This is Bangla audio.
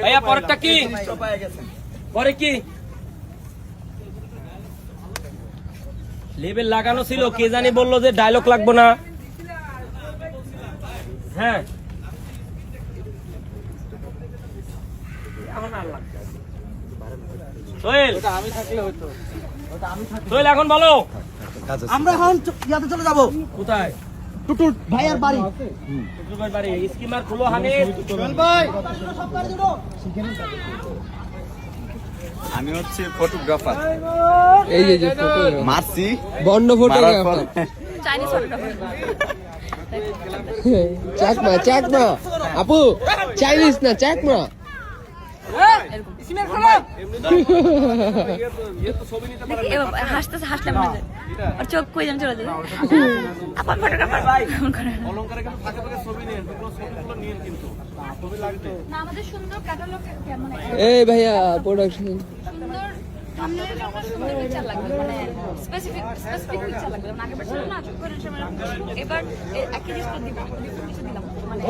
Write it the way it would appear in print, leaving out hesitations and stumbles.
ভাইয়া পরেরটা কি? পরে কি লেবেল লাগানো ছিল, কে জানি বললো যে ডায়লগ লাগবো না। হ্যাঁ সোহেল, সোহেল এখন বলো। আমরা এখন ইয়াতে চলে যাবো। কোথায়? টুটুল ভাইয়ের বাড়ি। টুটুল ভাইয়ের বাড়ি। স্কিমার খুলো হানিফ। ভাই আমি হচ্ছে ফটোগ্রাফার। এই যে ফটো মারছি bond photographer Chinese photographer Chakma Chakma আপু চাইনিজ না চাকমা হাসতে হাসলে মনে যায় আর চোখ কই যেন চলে যায়। আপা ফটোগ্রাফার না আমাদের সুন্দর ক্যাটালগ কেমন এই ভাইয়া প্রোডাকশন সুন্দর থাম্বনেলের জন্য সুন্দর পিকচার লাগবে, মানে স্পেসিফিক পিকচার লাগবে। আগে বলছিলাম না চোখ করে এবার একই জিনিস দিলাম, কিছু দিলাম মানে